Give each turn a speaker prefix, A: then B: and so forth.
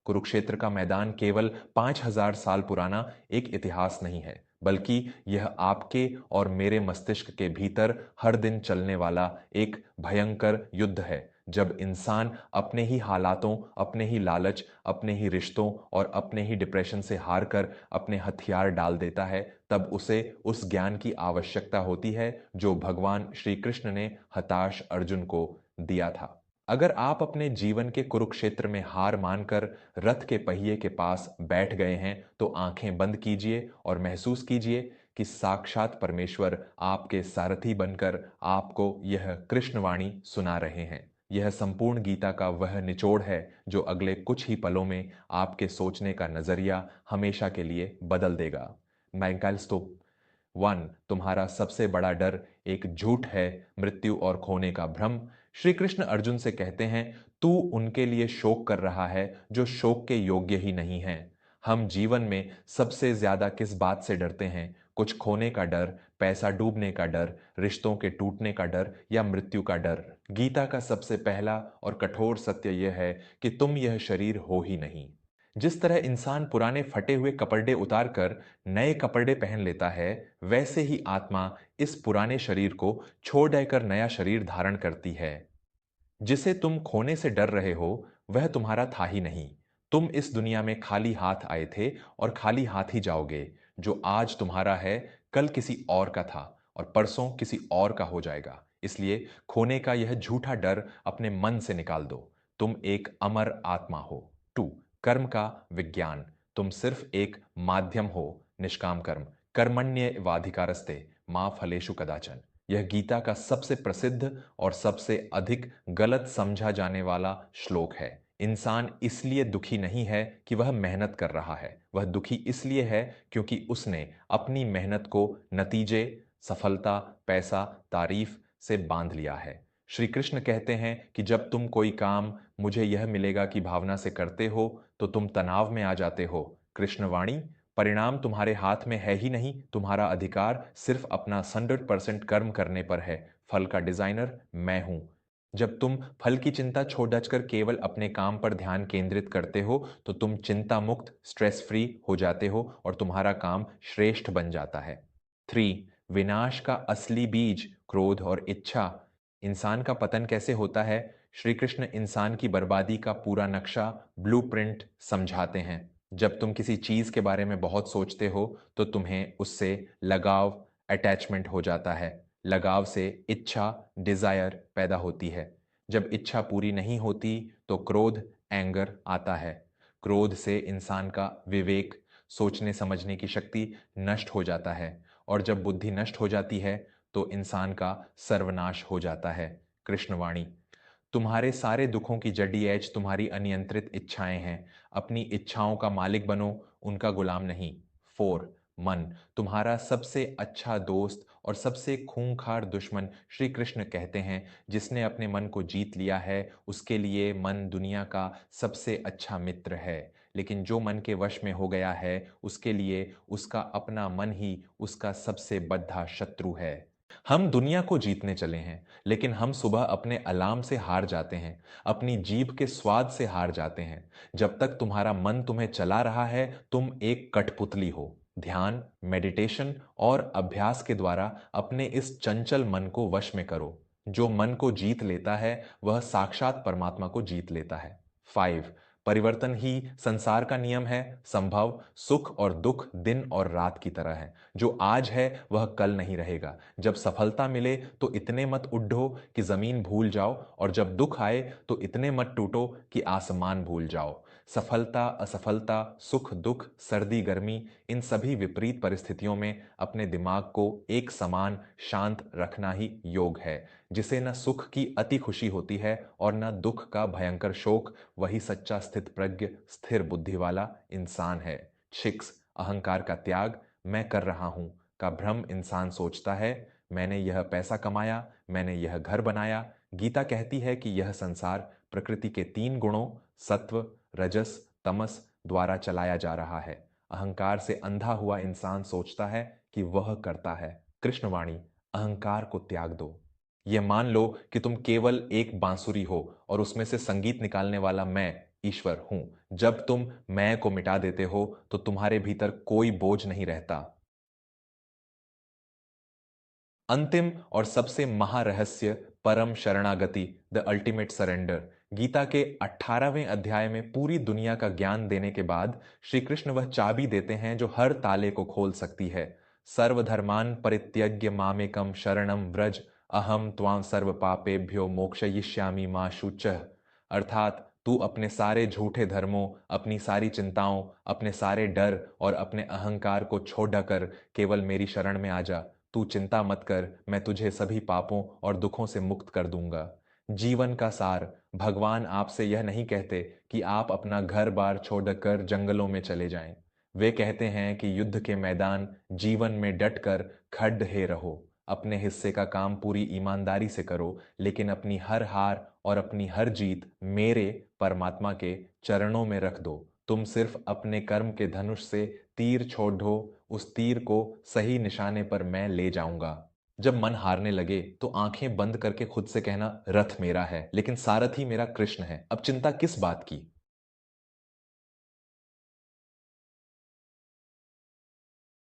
A: कुरुक्षेत्र का मैदान केवल 5000 साल पुराना एक इतिहास नहीं है, बल्कि यह आपके और मेरे मस्तिष्क के भीतर हर दिन चलने वाला एक भयंकर युद्ध है। जब इंसान अपने ही हालातों, अपने ही लालच, अपने ही रिश्तों और अपने ही डिप्रेशन से हार कर अपने हथियार डाल देता है, तब उसे उस ज्ञान की आवश्यकता होती है जो भगवान श्री कृष्ण ने हताश अर्जुन को दिया था। अगर आप अपने जीवन के कुरुक्षेत्र में हार मानकर रथ के पहिए के पास बैठ गए हैं, तो आंखें बंद कीजिए और महसूस कीजिए कि साक्षात परमेश्वर आपके सारथी बनकर आपको यह कृष्णवाणी सुना रहे हैं। यह संपूर्ण गीता का वह निचोड़ है जो अगले कुछ ही पलों में आपके सोचने का नजरिया हमेशा के लिए बदल देगा। माइकल स्टोप 1, तुम्हारा सबसे बड़ा डर एक झूठ है, मृत्यु और खोने का भ्रम। श्री कृष्ण अर्जुन से कहते हैं, तू उनके लिए शोक कर रहा है जो शोक के योग्य ही नहीं है। हम जीवन में सबसे ज्यादा किस बात से डरते हैं? कुछ खोने का डर, पैसा डूबने का डर, रिश्तों के टूटने का डर या मृत्यु का डर। गीता का सबसे पहला और कठोर सत्य यह है कि तुम यह शरीर हो ही नहीं। जिस तरह इंसान पुराने फटे हुए कपड़े उतार कर नए कपड़े पहन लेता है, वैसे ही आत्मा इस पुराने शरीर को छोड़ देकर नया शरीर धारण करती है। जिसे तुम खोने से डर रहे हो, वह तुम्हारा था ही नहीं। तुम इस दुनिया में खाली हाथ आए थे और खाली हाथ ही जाओगे। जो आज तुम्हारा है, कल किसी और का था और परसों किसी और का हो जाएगा। इसलिए खोने का यह झूठा डर अपने मन से निकाल दो। तुम एक अमर आत्मा हो। 2, कर्म का विज्ञान। तुम सिर्फ एक माध्यम हो। निष्काम कर्म, कर्मण्येवाधिकारस्ते मां फलेषु कदाचन। यह गीता का सबसे प्रसिद्ध और सबसे अधिक गलत समझा जाने वाला श्लोक है। इंसान इसलिए दुखी नहीं है कि वह मेहनत कर रहा है, वह दुखी इसलिए है क्योंकि उसने अपनी मेहनत को नतीजे, सफलता, पैसा, तारीफ से बांध लिया है। श्री कृष्ण कहते हैं कि जब तुम कोई काम मुझे यह मिलेगा की भावना से करते हो, तो तुम तनाव में आ जाते हो। कृष्णवाणी, परिणाम तुम्हारे हाथ में है ही नहीं, तुम्हारा अधिकार सिर्फ अपना 100% कर्म करने पर है। फल का डिजाइनर मैं हूं। जब तुम फल की चिंता छोड़ कर केवल अपने काम पर ध्यान केंद्रित करते हो, तो तुम चिंता मुक्त, स्ट्रेस फ्री हो जाते हो और तुम्हारा काम श्रेष्ठ बन जाता है। 3, विनाश का असली बीज क्रोध और इच्छा। इंसान का पतन कैसे होता है? श्री कृष्ण इंसान की बर्बादी का पूरा नक्शा, ब्लूप्रिंट समझाते हैं। जब तुम किसी चीज के बारे में बहुत सोचते हो, तो तुम्हें उससे लगाव, अटैचमेंट हो जाता है। लगाव से इच्छा, डिजायर पैदा होती है। जब इच्छा पूरी नहीं होती, तो क्रोध, एंगर आता है। क्रोध से इंसान का विवेक, सोचने समझने की शक्ति नष्ट हो जाता है और जब बुद्धि नष्ट हो जाती है, तो इंसान का सर्वनाश हो जाता है। कृष्णवाणी, तुम्हारे सारे दुखों की जड़ी एज तुम्हारी अनियंत्रित इच्छाएं हैं। अपनी इच्छाओं का मालिक बनो, उनका गुलाम नहीं। 4, मन, तुम्हारा सबसे अच्छा दोस्त और सबसे खूंखार दुश्मन। श्री कृष्ण कहते हैं, जिसने अपने मन को जीत लिया है, उसके लिए मन दुनिया का सबसे अच्छा मित्र है। लेकिन जो मन के वश में हो गया है, उसके लिए उसका अपना मन ही उसका सबसे बद्धा शत्रु है। हम दुनिया को जीतने चले हैं, लेकिन हम सुबह अपने अलार्म से हार जाते हैं, अपनी जीभ के स्वाद से हार जाते हैं। जब तक तुम्हारा मन तुम्हें चला रहा है, तुम एक कठपुतली हो। ध्यान, मेडिटेशन और अभ्यास के द्वारा अपने इस चंचल मन को वश में करो। जो मन को जीत लेता है, वह साक्षात परमात्मा को जीत लेता है। 5, परिवर्तन ही संसार का नियम है। संभव सुख और दुख दिन और रात की तरह है। जो आज है वह कल नहीं रहेगा। जब सफलता मिले तो इतने मत उड्ढो कि जमीन भूल जाओ, और जब दुख आए तो इतने मत टूटो कि आसमान भूल जाओ। सफलता, असफलता, सुख दुख, सर्दी गर्मी, इन सभी विपरीत परिस्थितियों में अपने दिमाग को एक समान शांत रखना ही योग है। जिसे न सुख की अति खुशी होती है और न दुख का भयंकर शोक, वही सच्चा स्थित प्रज्ञ, स्थिर बुद्धि वाला इंसान है। 6, अहंकार का त्याग, मैं कर रहा हूं का भ्रम। इंसान सोचता है, मैंने यह पैसा कमाया, मैंने यह घर बनाया। गीता कहती है कि यह संसार प्रकृति के 3 गुणों, सत्व, रजस, तमस द्वारा चलाया जा रहा है। अहंकार से अंधा हुआ इंसान सोचता है कि वह करता है। कृष्णवाणी, अहंकार को त्याग दो। यह मान लो कि तुम केवल एक बांसुरी हो और उसमें से संगीत निकालने वाला मैं ईश्वर हूं। जब तुम मैं को मिटा देते हो तो तुम्हारे भीतर कोई बोझ नहीं रहता। अंतिम और सबसे महारहस्य परम शरणागति, द अल्टीमेट सरेंडर। गीता के 18वें अध्याय में पूरी दुनिया का ज्ञान देने के बाद श्री कृष्ण वह चाबी देते हैं जो हर ताले को खोल सकती है। सर्वधर्मान परित्यज्य मामेकम शरणम व्रज, अहम त्वां सर्व पापेभ्यो मोक्षयिष्यामि मा शुचः। अर्थात तू अपने सारे झूठे धर्मों, अपनी सारी चिंताओं, अपने सारे डर और अपने अहंकार को छोड़ कर केवल मेरी शरण में आ जा। तू चिंता मत कर, मैं तुझे सभी पापों और दुखों से मुक्त कर दूंगा। जीवन का सार। भगवान आपसे यह नहीं कहते कि आप अपना घर बार छोड़कर जंगलों में चले जाएं। वे कहते हैं कि युद्ध के मैदान जीवन में डट कर खड़े रहो। अपने हिस्से का काम पूरी ईमानदारी से करो, लेकिन अपनी हर हार और अपनी हर जीत मेरे परमात्मा के चरणों में रख दो। तुम सिर्फ अपने कर्म के धनुष से तीर छोड़ दो, उस तीर को सही निशाने पर मैं ले जाऊंगा। जब मन हारने लगे तो आंखें बंद करके खुद से कहना, रथ मेरा है लेकिन सारथी मेरा कृष्ण है, अब चिंता किस बात की।